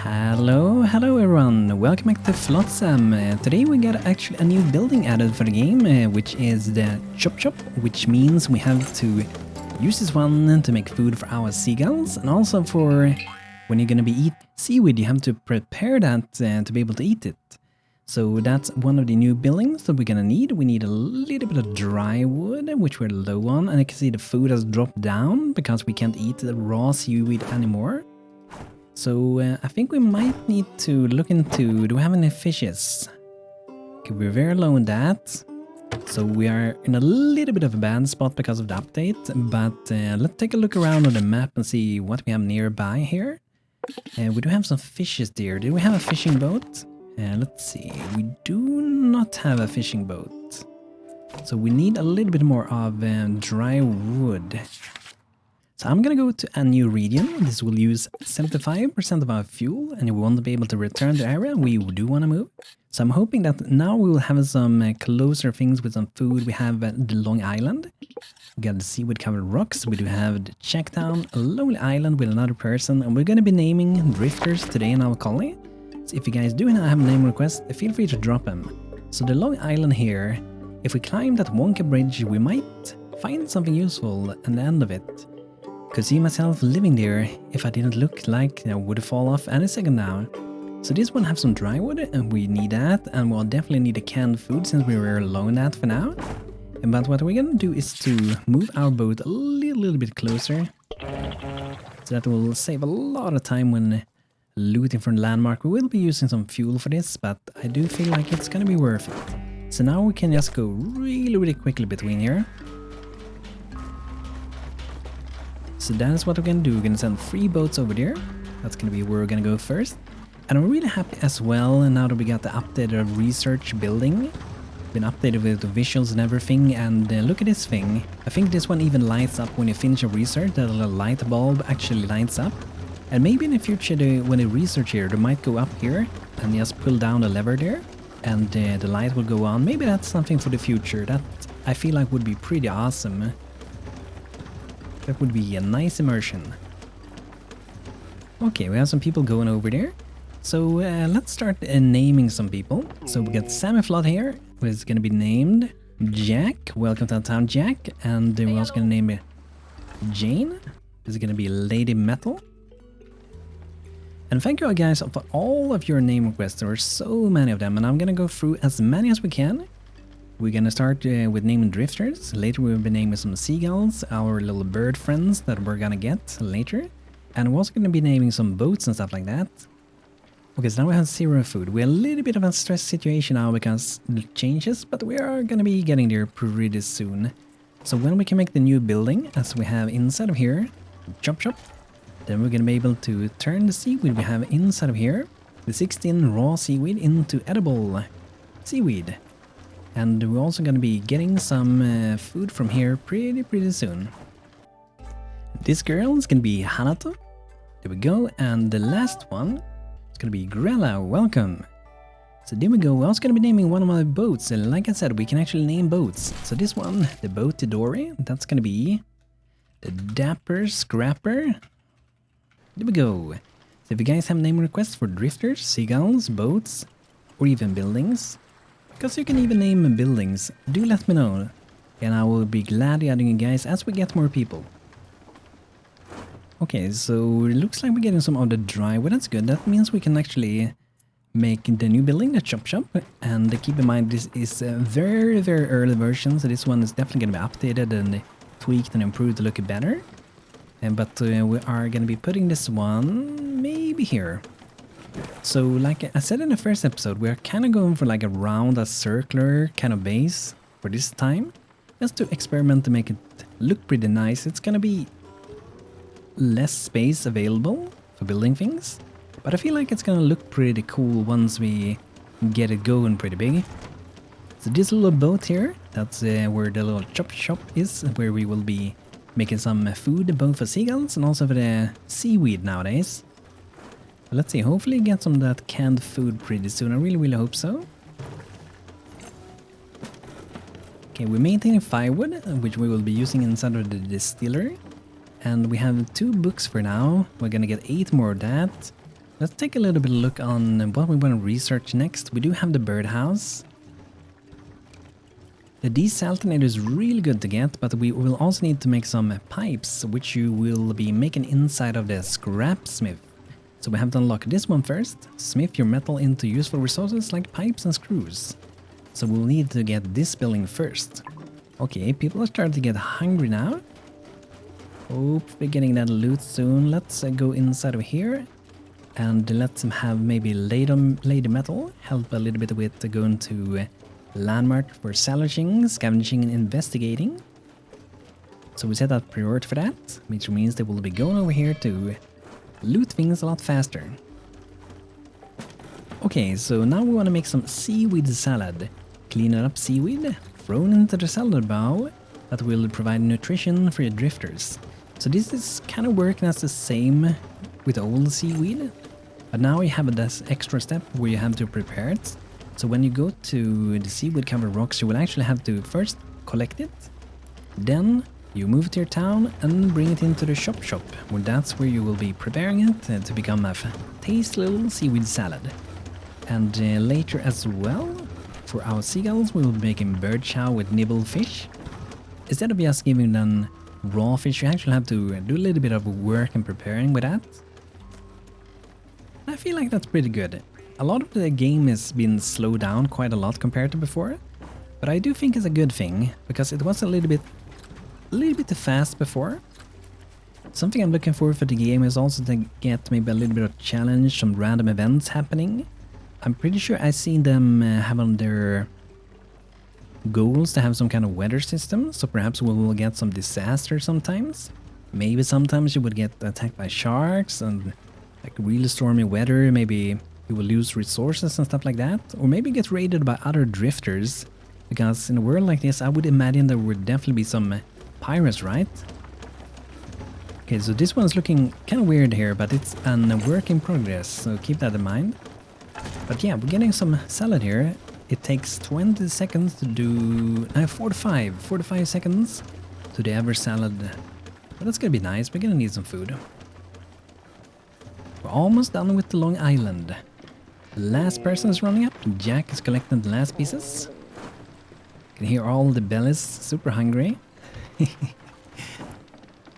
Hello everyone, welcome back to Flotsam. Today we got actually a new building added for the game, which is the chop chop, which means we have to use this one to make food for our seagulls, and also for when you're gonna be eat seaweed, you have to prepare that to be able to eat it. So that's one of the new buildings that we're gonna need. We need a little bit of dry wood, which we're low on, and you can see the food has dropped down because we can't eat the raw seaweed anymore. So I think we might need to look into, do we have any fishes? Okay, we're very low on that. So we are in a little bit of a bad spot because of the update, but let's take a look around on the map and see what we have nearby here. We do have some fishes there. Do we have a fishing boat? Let's see, we do not have a fishing boat. So we need a little bit more of dry wood. So I'm gonna go to a new region. This will use 75% of our fuel, and we won't be able to return to the area. We do want to move. So I'm hoping that now we will have some closer things with some food. We have the Long Island. We got the seaweed covered rocks. We do have the Checktown, a lonely island with another person, and we're gonna be naming drifters today in our colony. So if you guys do have a name request, feel free to drop them. So the Long Island here, if we climb that wonky bridge, we might find something useful at the end of it. Could see myself living there if I didn't look like I would fall off any second now. So this one have some dry wood, and we need that, and we'll definitely need a canned food since we were low on that for now. But what we're gonna do is to move our boat a little bit closer, so that will save a lot of time when looting from the landmark. We will be using some fuel for this, but I do feel like it's gonna be worth it. So now we can just go really quickly between here. So that's what we're gonna do. We're gonna send 3 boats over there. That's gonna be where we're gonna go first. And I'm really happy as well now that we got the updated research building. Been updated with the visuals and everything, and look at this thing. I think this one even lights up when you finish a research. That little light bulb actually lights up. And maybe in the future when they research here, they might go up here and just pull down the lever there, and the light will go on. Maybe that's something for the future. That I feel like would be pretty awesome. That would be a nice immersion. Okay, we have some people going over there. So let's start naming some people. So we got Sammy Flood here, who is going to be named Jack. Welcome to our town, Jack. And we're also going to name Jane. This is going to be Lady Metal. And thank you guys for all of your name requests. There are so many of them, and I'm going to go through as many as we can. We're gonna start with naming drifters. Later we'll be naming some seagulls, our little bird friends that we're gonna get later. And we're also gonna be naming some boats and stuff like that. Okay, so now we have 0 food. We're a little bit of a stress situation now because the changes, but we are gonna be getting there pretty soon. So when we can make the new building, as we have inside of here, chop chop, then we're gonna be able to turn the seaweed we have inside of here, the 16 raw seaweed, into edible seaweed. And we're also going to be getting some food from here pretty soon. This girl is going to be Hanato. There we go. And the last one is going to be Grella. Welcome. So there we go. We're also going to be naming one of my boats. And like I said, we can actually name boats. So this one, the boat Tidori, that's going to be the Dapper Scrapper. There we go. So if you guys have name requests for drifters, seagulls, boats, or even buildings, because you can even name buildings, do let me know, and I will be glad adding you guys as we get more people. Okay, so it looks like we're getting some of the dry wood. That's good. That means we can actually make the new building, the chop shop. And keep in mind, this is a very early version, so this one is definitely going to be updated and tweaked and improved to look better. But we are going to be putting this one maybe here. So like I said in the first episode, we're kind of going for like a round, a circular kind of base for this time. Just to experiment to make it look pretty nice. It's gonna be less space available for building things, but I feel like it's gonna look pretty cool once we get it going pretty big. So this little boat here, that's where the little chop shop is, where we will be making some food both for seagulls and also for the seaweed nowadays. Let's see, hopefully get some of that canned food pretty soon. I really hope so. Okay, we're maintaining firewood, which we will be using inside of the distillery. And we have 2 books for now. We're gonna get 8 more of that. Let's take a little bit of a look on what we want to research next. We do have the birdhouse. The desaltinator is really good to get, but we will also need to make some pipes, which you will be making inside of the scrap smith. So we have to unlock this one first. Smith your metal into useful resources like pipes and screws. So we'll need to get this building first. Okay, people are starting to get hungry now. Hopefully getting that loot soon. Let's go inside of here. And let's have maybe lady metal. Help a little bit with going to landmark for salvaging, scavenging and investigating. So we set that priority for that, which means they will be going over here to loot things a lot faster. Okay, so now we want to make some seaweed salad. Clean up seaweed, thrown into the salad bowl that will provide nutrition for your drifters. So this is kind of working as the same with old seaweed, but now you have this extra step where you have to prepare it. So when you go to the seaweed covered rocks, you will actually have to first collect it, then you move it to your town and bring it into the shop, where that's where you will be preparing it to become a tasty little seaweed salad. And later as well, for our seagulls, we will be making bird chow with nibble fish. Instead of just giving them raw fish, you actually have to do a little bit of work and preparing with that. I feel like that's pretty good. A lot of the game has been slowed down quite a lot compared to before, but I do think it's a good thing, because it was a little bit too fast before. Something I'm looking for the game is also to get maybe a little bit of challenge, some random events happening. I'm pretty sure I've seen them have on their goals to have some kind of weather system, so perhaps we will get some disaster sometimes. Maybe sometimes you would get attacked by sharks and like really stormy weather, maybe you will lose resources and stuff like that, or maybe get raided by other drifters, because in a world like this I would imagine there would definitely be some pirates, right? Okay, so this one's looking kind of weird here, but it's a work in progress, so keep that in mind. But yeah, we're getting some salad here. It takes 20 seconds to do... 45 seconds to the average salad. But that's gonna be nice, we're gonna need some food. We're almost done with the Long Island. The last person is running up. Jack is collecting the last pieces. You can hear all the bellies super hungry.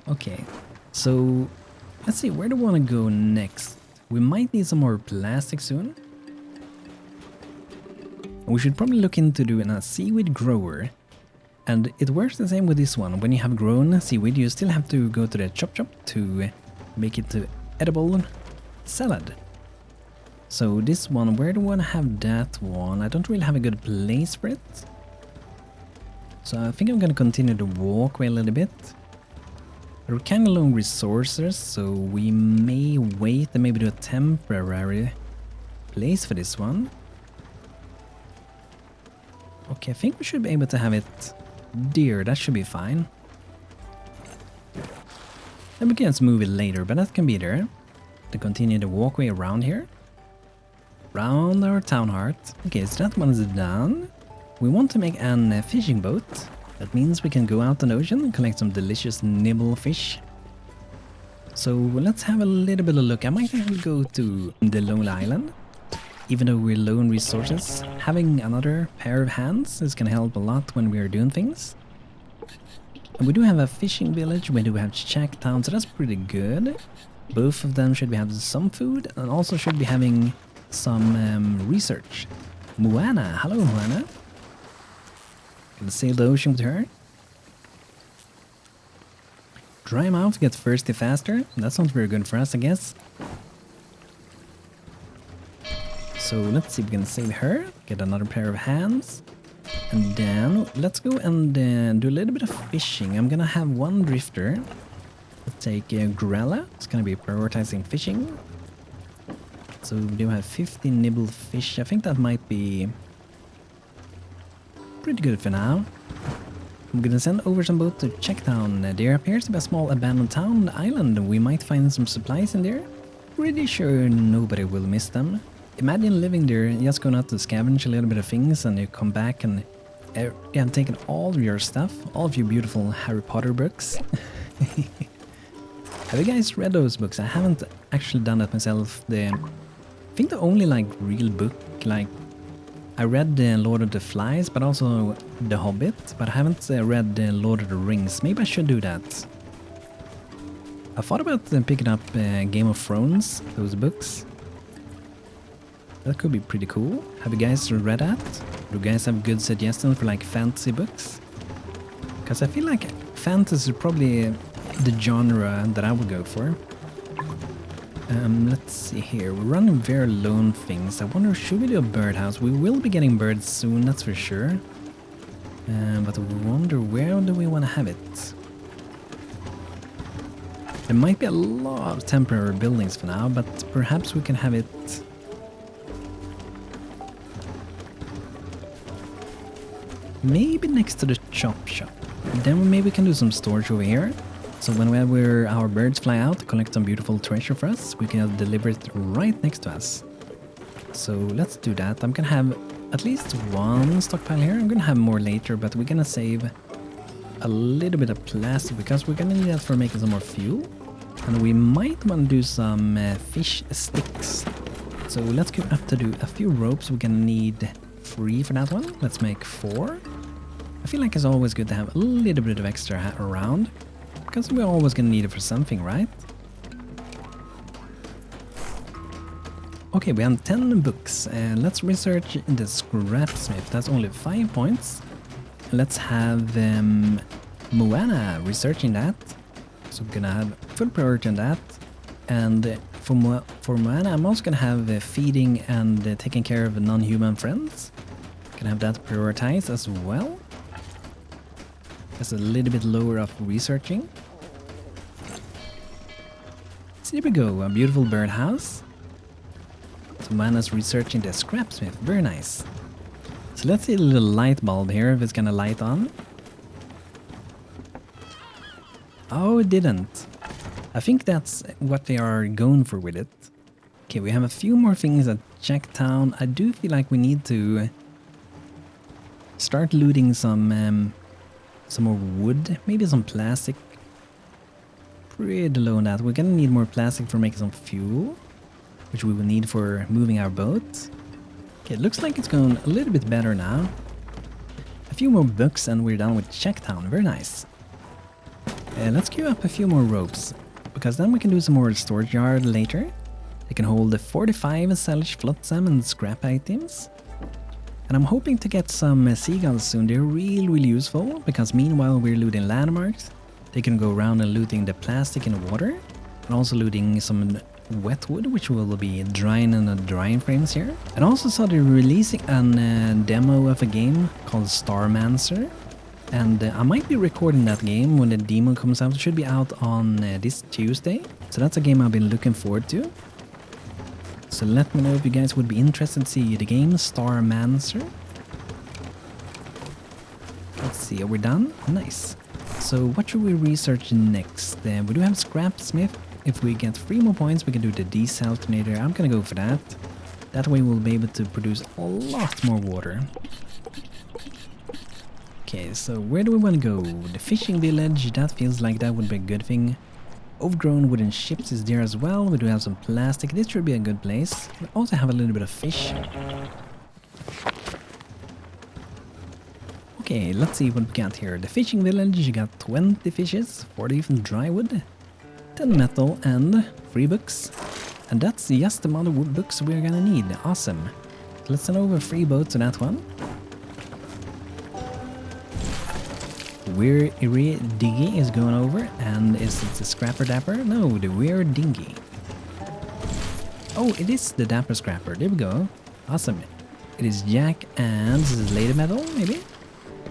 Okay, so let's see, where do we want to go next? We might need some more plastic soon. We should probably look into doing a seaweed grower. And it works the same with this one. When you have grown seaweed, you still have to go to the chop to make it to edible salad. So this one, where do I want to have that one? I don't really have a good place for it. So I think I'm gonna continue to walk away a little bit. But we're kind of low on resources, so we may wait and maybe do a temporary place for this one. Okay, I think we should be able to have it there, that should be fine. Then we can just move it later, but that can be there. To continue the walkway around here. Round our town heart. Okay, so that one is done. We want to make a fishing boat. That means we can go out on the ocean and collect some delicious nibble fish. So let's have a little bit of a look. I might actually go to the Lonely Island. Even though we're low on resources, having another pair of hands is gonna help a lot when we are doing things. And we do have a fishing village, we do have Shack Town, so that's pretty good. Both of them should be having some food and also should be having some research. Moana, hello Moana. Gonna sail the ocean with her. Dry mouth gets thirsty faster. That sounds very good for us, I guess. So let's see if we can sail her. Get another pair of hands. And then let's go and do a little bit of fishing. I'm gonna have one drifter. Let's take Grella. It's gonna be prioritizing fishing. So we do have 50 nibble fish. I think that might be pretty good for now. I'm gonna send over some boat to Checktown. There appears to be a small abandoned town on the island. We might find some supplies in there. Pretty sure nobody will miss them. Imagine living there, just going out to scavenge a little bit of things, and you come back and have taken all of your stuff, all of your beautiful Harry Potter books. Have you guys read those books? I haven't actually done that myself. I think the only like real book, like I read the Lord of the Flies, but also The Hobbit, but I haven't read the Lord of the Rings. Maybe I should do that. I thought about picking up Game of Thrones, those books. That could be pretty cool. Have you guys read that? Do you guys have good suggestions for like fantasy books? Because I feel like fantasy is probably the genre that I would go for. Let's see here. We're running very lone things. I wonder, should we do a birdhouse? We will be getting birds soon, that's for sure. But I wonder, where do we want to have it? There might be a lot of temporary buildings for now, but perhaps we can have it... maybe next to the chop shop. Then maybe we can do some storage over here. So whenever our birds fly out to collect some beautiful treasure for us, we can deliver it right next to us. So let's do that. I'm gonna have at least one stockpile here. I'm gonna have more later, but we're gonna save a little bit of plastic because we're gonna need that for making some more fuel. And we might want to do some fish sticks. So let's go up to do a few ropes. We're gonna need 3 for that one. Let's make 4. I feel like it's always good to have a little bit of extra around, because we're always gonna need it for something, right? Okay, we have 10 books. Let's research the scrapsmith. That's only 5 points. Let's have Moana researching that. So we're gonna have full priority on that. And for Moana, I'm also gonna have feeding and taking care of non-human friends. Gonna have that prioritized as well. That's a little bit lower of researching. So here we go, a beautiful birdhouse. So Moana's researching the scrapsmith, very nice. So let's see a little light bulb here, if it's gonna light on. Oh, it didn't. I think that's what they are going for with it. Okay, we have a few more things at Jacktown. I do feel like we need to start looting some more wood, maybe some plastic. Pretty low on that. We're gonna need more plastic for making some fuel, which we will need for moving our boat. Okay, it looks like it's going a little bit better now. A few more books and we're done with Jacktown. Very nice. Let's queue up a few more ropes, because then we can do some more storage yard later. They can hold the 45 salvage flotsam and scrap items. And I'm hoping to get some seagulls soon. They're really useful, because meanwhile we're looting landmarks, they can go around and looting the plastic in the water, and also looting some wet wood, which will be drying in the drying frames here. And also saw they're releasing a demo of a game called Starmancer. And I might be recording that game when the demo comes out. It should be out on this Tuesday. So that's a game I've been looking forward to. So let me know if you guys would be interested to see the game Starmancer. Let's see, are we done? Nice. So what should we research next? We do have Scrapsmith. If we get 3 more points, we can do the desaltinator. I'm gonna go for that. That way we'll be able to produce a lot more water. Okay, so where do we want to go? The fishing village, that feels like that would be a good thing. Overgrown wooden ships is there as well. We do have some plastic. This should be a good place. We also have a little bit of fish. Okay, let's see what we got here. The fishing village, you got 20 fishes, 40 from dry wood, 10 metal and 3 books. And that's just the amount of wood books we're gonna need. Awesome. Let's send over 3 boats to that one. Weary Dinghy is going over, and is it the Scrapper Dapper? No, the Weird Dinghy. Oh, it is the Dapper Scrapper. There we go. Awesome. It is Jack and this is Lady Metal, maybe?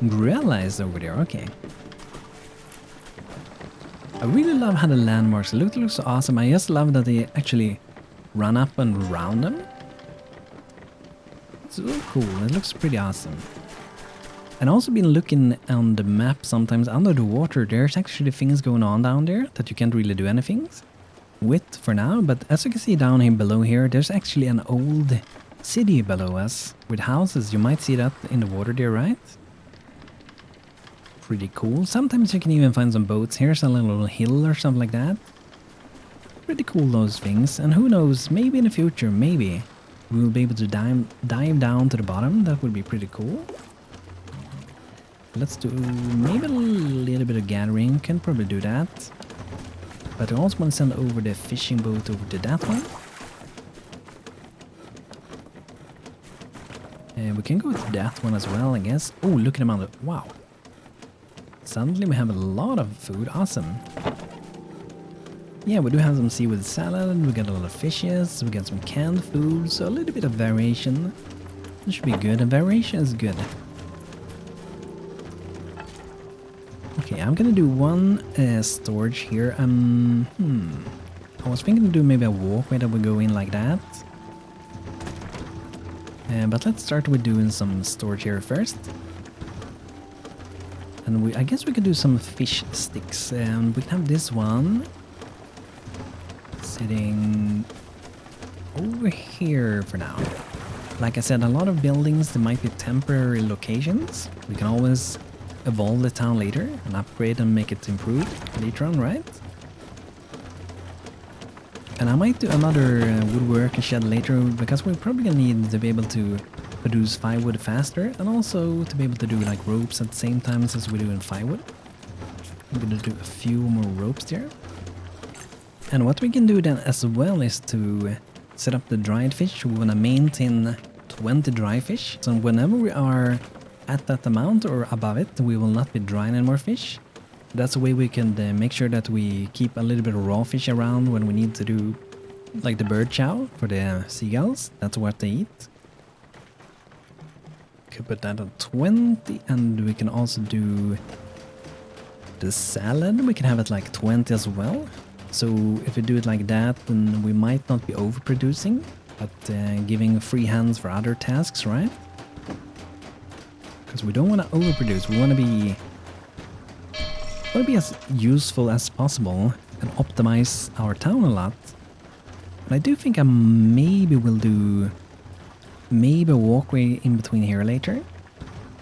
Grella is over there, okay. I really love how the landmarks look so awesome. I just love that they actually run up and around them. It's so cool. It looks pretty awesome. And also been looking on the map sometimes under the water. There's actually things going on down there that you can't really do anything with for now. But as you can see down here below here, there's actually an old city below us with houses. You might see that in the water there, right? Pretty cool. Sometimes you can even find some boats. Here's a little hill or something like that. Pretty cool, those things. And who knows, maybe in the future, maybe we'll be able to dive down to the bottom. That would be pretty cool. Let's do maybe a little bit of gathering. Can probably do that. But I also want to send over the fishing boat over to that one. And we can go to that one as well, I guess. Oh, look at the amount of... Wow. Suddenly we have a lot of food. Awesome. Yeah, we do have some seaweed salad. We got a lot of fishes. We got some canned food. So a little bit of variation. It should be good. And variation is good. Okay, I'm gonna do one storage here. I was thinking to do maybe a walkway that would go in like that. But let's start with doing some storage here first. And I guess we could do some fish sticks. We can have this one sitting over here for now. Like I said, a lot of buildings, there might be temporary locations. We can always evolve the town later and upgrade and make it improve later on, right? And I might do another woodwork shed later, because we're probably gonna need to be able to produce firewood faster, and also to be able to do like ropes at the same time as we do in firewood. I'm gonna do a few more ropes there. And what we can do then as well is to set up the dried fish. We wanna maintain 20 dry fish, so whenever we are at that amount or above it, we will not be drying any more fish. That's a way we can make sure that we keep a little bit of raw fish around when we need to do like the bird chow for the seagulls. That's what they eat. Could put that on 20, and we can also do the salad. We can have it like 20 as well. So if we do it like that, then we might not be overproducing, but giving free hands for other tasks, right? Because we don't want to overproduce. We want to be as useful as possible and optimize our town a lot. And I do think I maybe will do maybe a walkway in between here later.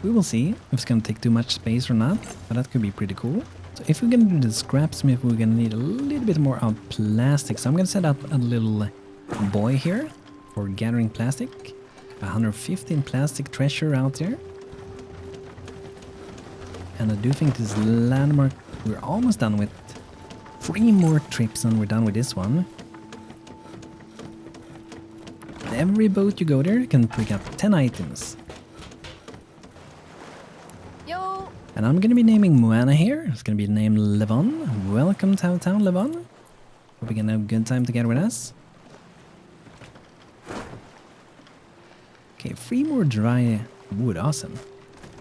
We will see if it's going to take too much space or not, but that could be pretty cool. So if we're going to do the scrapsmith, we're going to need a little bit more of plastic. So I'm going to set up a little buoy here for gathering plastic. 115 plastic treasure out there. And I do think this landmark, we're almost done with 3 more trips and we're done with this one. Every boat you go there can pick up 10 items. Yo! And I'm gonna be naming Moana here. It's gonna be named Levon. Welcome to our town, Levon. Hope you can have a good time together with us. Okay, 3 more dry wood, awesome.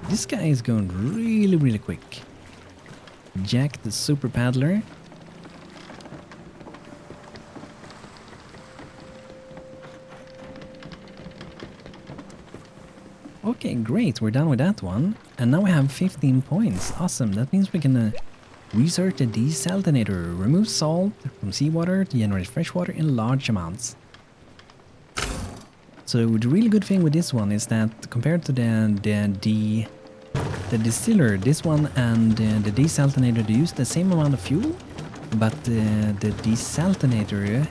This guy is going really, really quick. Jack the super paddler. Okay, great, we're done with that one. And now we have 15 points. Awesome, that means we can research the desalinator. Remove salt from seawater to generate fresh water in large amounts. So the really good thing with this one is that compared to the distiller, this one and the desalinator, they use the same amount of fuel, but the desalinator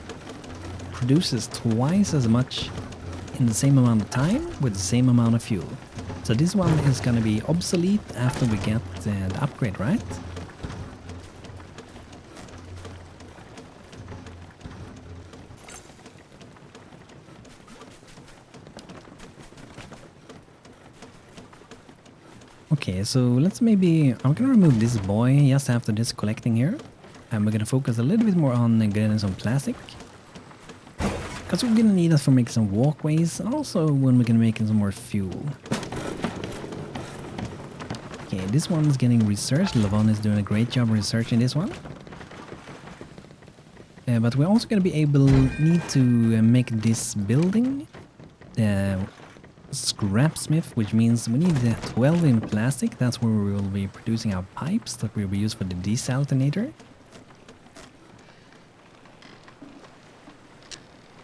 produces twice as much in the same amount of time with the same amount of fuel. So this one is going to be obsolete after we get the upgrade, right? Okay, so let's maybe... I'm gonna remove this buoy just after this collecting here. And we're gonna focus a little bit more on getting some plastic. Because we're gonna need it for making some walkways, and also when we're gonna make some more fuel. Okay, this one's getting researched. Levon is doing a great job researching this one. But we're also gonna need to make this building. Scrapsmith, which means we need 12 in plastic. That's where we will be producing our pipes that will be used for the desalinator.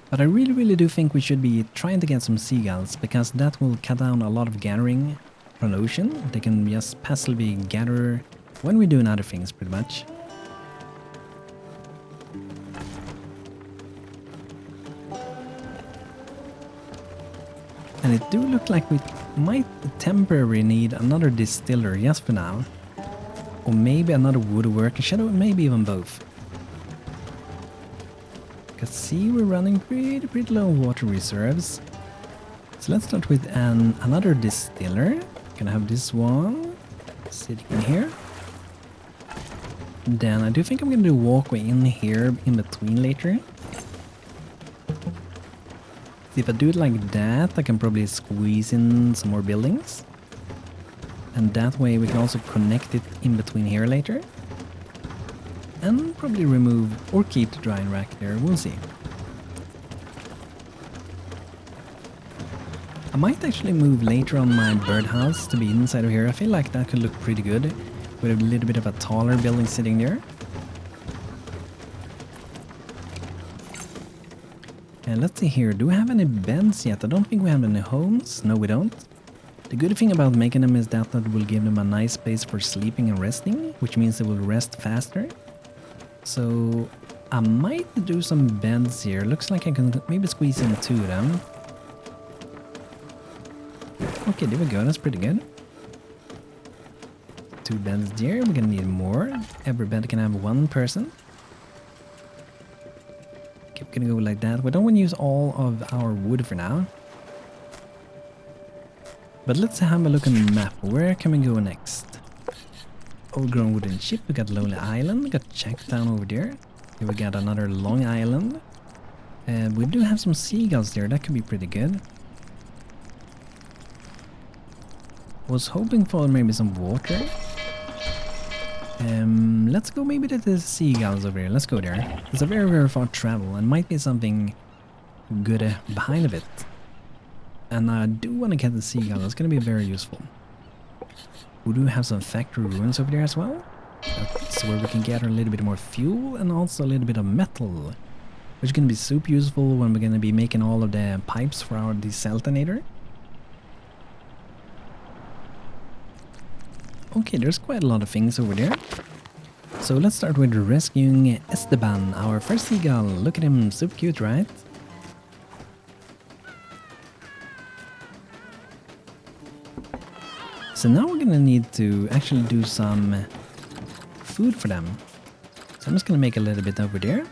But I really do think we should be trying to get some seagulls, because that will cut down a lot of gathering from the ocean. They can just passively gather when we're doing other things, pretty much. And it do look like we might temporarily need another distiller just for now. Or maybe another woodworker shadow, maybe even both. Because see, we're running pretty low water reserves. So let's start with another distiller. Gonna have this one sitting in here. Then I do think I'm gonna do a walkway in here in between later. See, if I do it like that, I can probably squeeze in some more buildings. And that way we can also connect it in between here later. And probably remove or keep the drying rack there, we'll see. I might actually move later on my birdhouse to be inside of here. I feel like that could look pretty good with a little bit of a taller building sitting there. And let's see here, do we have any beds yet? I don't think we have any homes. No, we don't. The good thing about making them is that it will give them a nice space for sleeping and resting, which means they will rest faster. So I might do some beds here. Looks like I can maybe squeeze in 2 of them. Okay, there we go. That's pretty good. 2 beds there. We're gonna need more. Every bed can have 1 person. Okay, we're gonna go like that. We don't want to use all of our wood for now. But let's have a look on the map. Where can we go next? Overgrown wooden ship. We got Lonely Island. We got Checktown over there. Here we got another Long Island. We do have some seagulls there. That could be pretty good. Was hoping for maybe some water. Let's go maybe to the seagulls over here. Let's go there. It's a very far travel and might be something good behind a bit. And I do want to get the seagull. It's going to be very useful. We do have some factory ruins over there as well. That's where we can gather a little bit more fuel and also a little bit of metal, which is going to be super useful when we're going to be making all of the pipes for our desaltinator. Okay, there's quite a lot of things over there. So let's start with rescuing Esteban, our first seagull. Look at him, super cute, right? So now we're gonna need to actually do some food for them. So I'm just gonna make a little bit over there,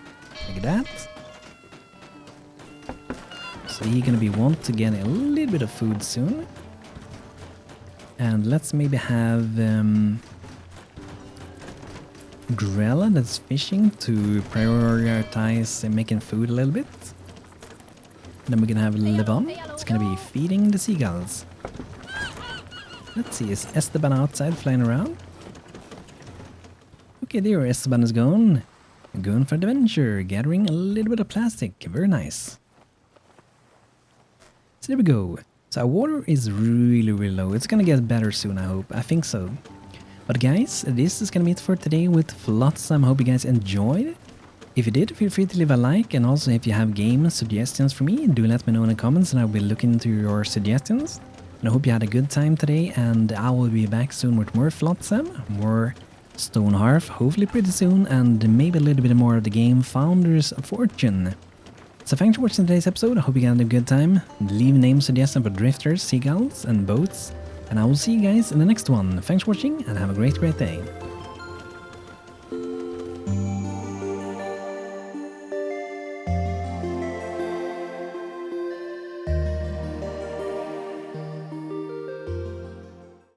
like that. So he's gonna be want to get a little bit of food soon. And let's maybe have Grella that's fishing to prioritize making food a little bit. Then we're gonna have Levon. It's gonna be feeding the seagulls. Let's see, is Esteban outside flying around? Okay, there Esteban is gone. Going for adventure, gathering a little bit of plastic. Very nice. So there we go. So our water is really low. It's gonna get better soon, I hope. I think so. But guys, this is gonna be it for today with Flotsam. Hope you guys enjoyed. If you did, feel free to leave a like, and also if you have game suggestions for me, do let me know in the comments and I will look into your suggestions. And I hope you had a good time today, and I will be back soon with more Flotsam, more Stonehearth, hopefully pretty soon, and maybe a little bit more of the game Founder's Fortune. So thanks for watching today's episode. I hope you had a good time. Leave name suggestions for drifters, seagulls, and boats. And I will see you guys in the next one. Thanks for watching and have a great day.